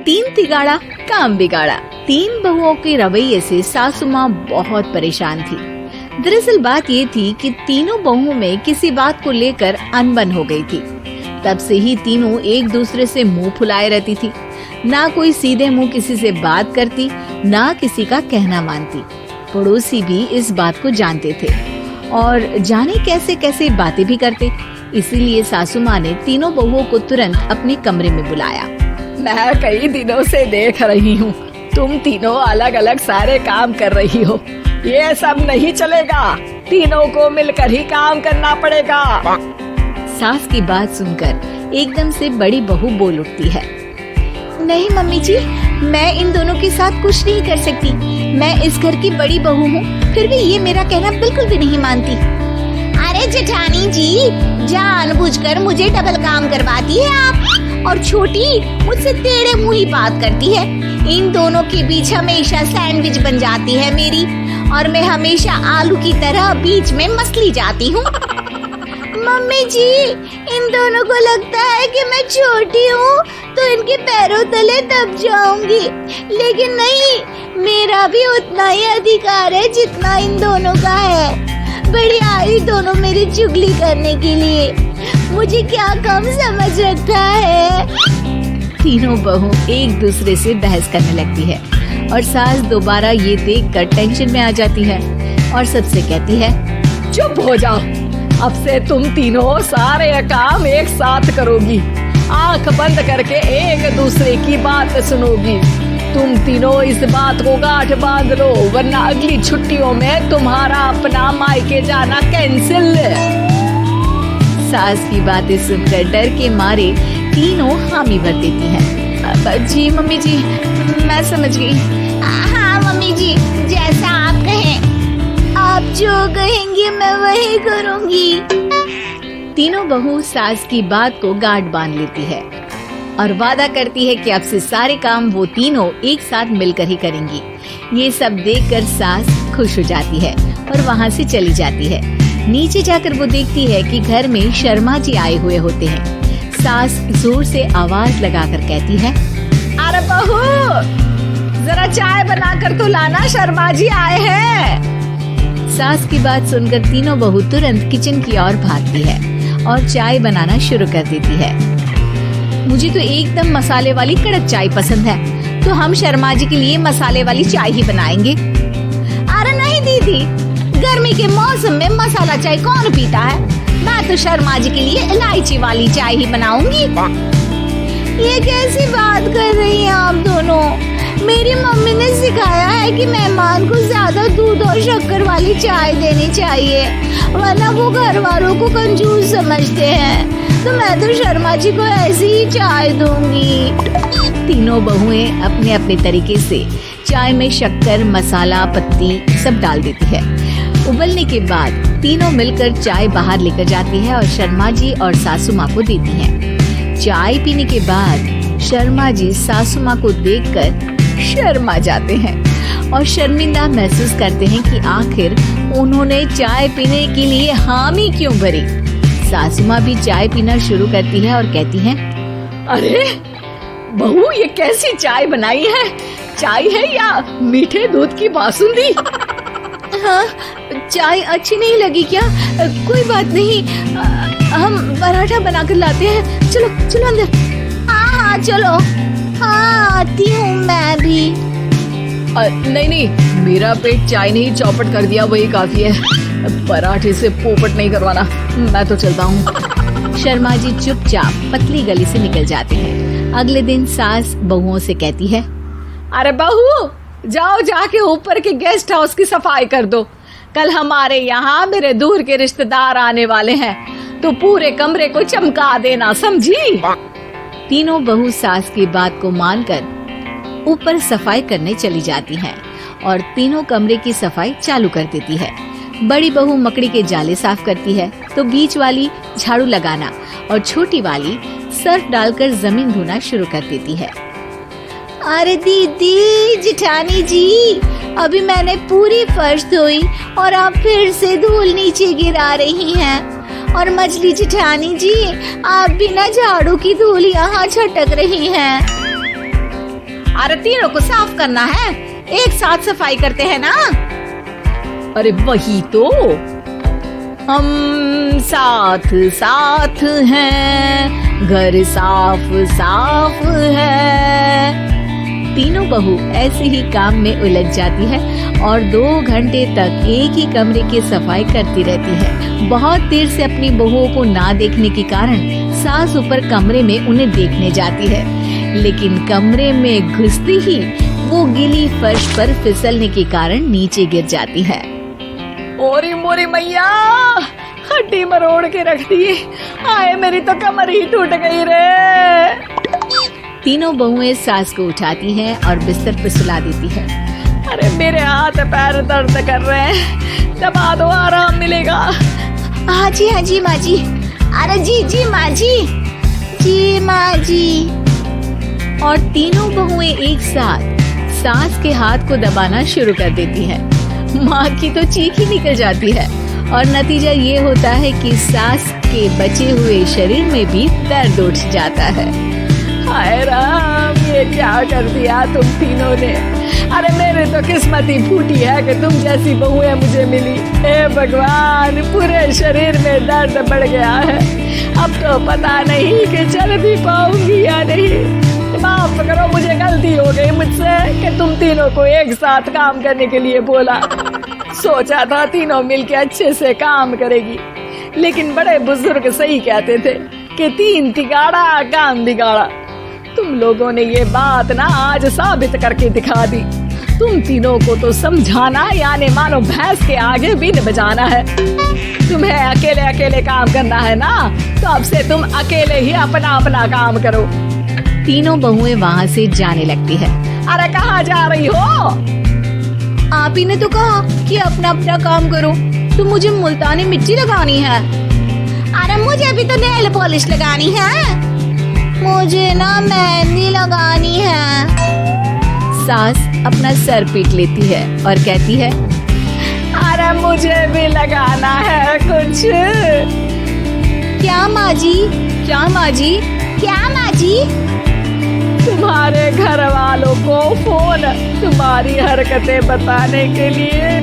तीन तिगाड़ा काम बिगाड़ा। तीन बहुओं के रवैये से सासू माँ बहुत परेशान थी। दरअसल बात ये थी कि तीनों बहुओं में किसी बात को लेकर अनबन हो गई थी। तब से ही तीनों एक दूसरे से मुंह फुलाए रहती थी। ना कोई सीधे मुंह किसी से बात करती, ना किसी का कहना मानती। पड़ोसी भी इस बात को जानते थे और जाने कैसे कैसे बातें भी करते। इसीलिए सासू माँ ने तीनों बहुओं को तुरंत अपने कमरे में बुलाया। मैं कई दिनों से देख रही हूँ, तुम तीनों अलग अलग सारे काम कर रही हो। ये सब नहीं चलेगा, तीनों को मिलकर ही काम करना पड़ेगा। सास की बात सुनकर एकदम से बड़ी बहू बोल उठती है। नहीं मम्मी जी, मैं इन दोनों के साथ कुछ नहीं कर सकती। मैं इस घर की बड़ी बहू हूँ, फिर भी ये मेरा कहना बिल्कुल भी नहीं मानती। अरे जेठानी जी, जानबूझकर मुझे डबल काम करवाती है आप, और छोटी मुझसे टेढ़े मुंह ही बात करती है। इन दोनों के बीच हमेशा सैंडविच बन जाती है मेरी, और मैं हमेशा आलू की तरह बीच में मसली जाती हूँ। मम्मी जी, इन दोनों को लगता है कि मैं छोटी हूँ तो इनके पैरों तले दब जाऊंगी, लेकिन नहीं, मेरा भी उतना ही अधिकार है जितना इन दोनों का है। बड़ी आई दोनों मेरी चुगली करने के लिए, मुझे क्या कम समझ रखा है। तीनों बहू एक दूसरे से बहस करने लगती है और सास दोबारा ये देखकर टेंशन में आ जाती है और सबसे कहती है, चुप हो जाओ, अब से तुम तीनों सारे काम एक साथ करोगी। आंख बंद करके एक दूसरे की बात सुनोगी। तुम तीनों इस बात को गांठ बांध लो, वरना अगली छुट्टियों में तुम्हारा अपना मायके जाना कैंसिल। सास की बातें सुनकर डर के मारे तीनों हामी भर देती हैं। जी मम्मी जी, मैं समझ गई। हाँ मम्मी जी, जैसा आप कहें, आप जो कहेंगी मैं वही करूँगी। तीनों बहू सास की बात को गांठ बांध लेती है और वादा करती है कि अब से सारे काम वो तीनों एक साथ मिलकर ही करेंगी। ये सब देखकर सास खुश हो जाती है और वहाँ से चली जाती है। नीचे जाकर वो देखती है कि घर में शर्मा जी आए हुए होते हैं। सास जोर से आवाज लगाकर कहती है, अरे बहू, जरा चाय बनाकर तो लाना, शर्मा जी आए हैं। सास की बात सुनकर तीनों बहू तुरंत किचन की ओर भागती है और चाय बनाना शुरू कर देती है। मुझे तो एकदम मसाले वाली कड़क चाय पसंद है, तो हम शर्मा जी के लिए मसाले वाली चाय ही बनाएंगे। अरे नहीं दीदी, गर्मी के मौसम में मसाला चाय कौन पीता है? मैं तो शर्मा जी के लिए इलायची वाली चाय ही बनाऊंगी। ये कैसी बात कर रही हैं आप दोनों? मेरी मम्मी ने सिखाया है कि मेहमान को ज्यादा दूध और शक्कर वाली चाय देनी चाहिए, वरना वो घर वालों को कंजूस समझते हैं। तो मैं तो शर्मा जी को ऐसी ही चाय दूंगी। तीनों बहुएं अपने अपने तरीके से चाय में शक्कर, मसाला, पत्ती सब डाल देती है। उबलने के बाद तीनों मिलकर चाय बाहर लेकर जाती है और शर्मा जी और सासू माँ को देती हैं। चाय पीने के बाद शर्मा जी सासू माँ को देखकर शर्मा जाते हैं और शर्मिंदा महसूस करते हैं कि आखिर उन्होंने चाय पीने के लिए हामी क्यों भरी। सासू माँ भी चाय पीना शुरू करती है और कहती हैं, अरे बहू, ये कैसी चाय बनाई है? चाय है या मीठे दूध की बासुंदी? हाँ, चाय अच्छी नहीं लगी क्या? कोई बात नहीं, हम पराठा बनाकर लाते हैं। चलो चलो अंदर। हाँ चलो। हाँ आती हूँ मैं भी। नहीं, मेरा पेट चाय ने ही चौपट कर दिया, वही काफी है। पराठे से पोपट नहीं करवाना, मैं तो चलता हूँ। शर्मा जी चुपचाप पतली गली से निकल जाते हैं। अगले दिन सास बहुओं से कहती है, अरे बहू, जाओ जाके ऊपर के गेस्ट हाउस की सफाई कर दो। कल हमारे यहाँ मेरे दूर के रिश्तेदार आने वाले हैं, तो पूरे कमरे को चमका देना, समझी? तीनों बहू सास की बात को मानकर ऊपर सफाई करने चली जाती हैं और तीनों कमरे की सफाई चालू कर देती है। बड़ी बहू मकड़ी के जाले साफ करती है, तो बीच वाली झाड़ू लगाना और छोटी वाली सर्फ डालकर जमीन धोना शुरू कर देती है। अरे दीदी, जेठानी जी, अभी मैंने पूरी फर्श धोई और आप फिर से धूल नीचे गिरा रही हैं। और मछली जेठानी जी, आप बिना झाड़ू की धूल यहाँ छटक रही हैं। अरे तीनों को साफ करना है, एक साथ सफाई करते हैं ना। अरे वही तो, हम साथ साथ हैं, घर साफ साफ है। तीनों बहू ऐसे ही काम में उलझ जाती है और 2 घंटे तक एक ही कमरे की सफाई करती रहती है। बहुत देर से अपनी बहुओं को ना देखने के कारण सास ऊपर कमरे में उन्हें देखने जाती है, लेकिन कमरे में घुसती ही वो गीली फर्श पर फिसलने के कारण नीचे गिर जाती है। ओरी मोरी मैया, हड्डी मरोड़ के रख दी। आए मेरी तो कमर ही टूट गई रे। तीनों बहुएं सास को उठाती हैं और बिस्तर पर सुला देती है। अरे मेरे हाथ पैर दर्द कर रहे हैं, दबा दो आराम मिलेगा। हाँ जी माँ जी। अरे जी माँ जी माँ जी। और तीनों बहुएं एक साथ सास के हाथ को दबाना शुरू कर देती है। माँ की तो चीख ही निकल जाती है और नतीजा ये होता है कि सास के बचे हुए शरीर में भी दर्द उठ जाता है। हाय राम, ये क्या कर दिया तुम तीनों ने। अरे मेरी तो किस्मत ही फूटी है कि तुम जैसी बहुएं मुझे मिली। हे भगवान, पूरे शरीर में दर्द बढ़ गया है। अब तो पता नहीं कि चल भी पाऊंगी या नहीं। माफ करो, मुझे गलती हो गई मुझसे कि तुम तीनों को एक साथ काम करने के लिए बोला। सोचा था तीनों मिलके अच्छे से काम करेगी, लेकिन बड़े बुजुर्ग सही कहते थे कि 3 तिगाड़ा काम बिगाड़ा। तुम लोगों ने ये बात ना आज साबित करके दिखा दी। तुम तीनों को तो समझाना यानी मानो भैंस के आगे बीन बजाना है। तुम्हें अकेले अकेले काम करना है ना, तो अब से तुम अकेले ही अपना अपना काम करो। तीनों बहुएं वहाँ से जाने लगती है। अरे कहाँ जा रही हो? आप ही ने तो कहा कि अपना अपना काम करो, तो मुझे मुल्तानी मिट्टी लगानी है। अरे मुझे भी तो नेल पॉलिश लगानी है। मुझे ना मेहंदी लगानी है। सास अपना सर पीट लेती है और कहती है, अरे मुझे भी लगाना है कुछ। क्या माँ जी? क्या माँ जी? क्या माँ जी? तुम्हारे घर वालों को फोन तुम्हारी हरकतें बताने के लिए।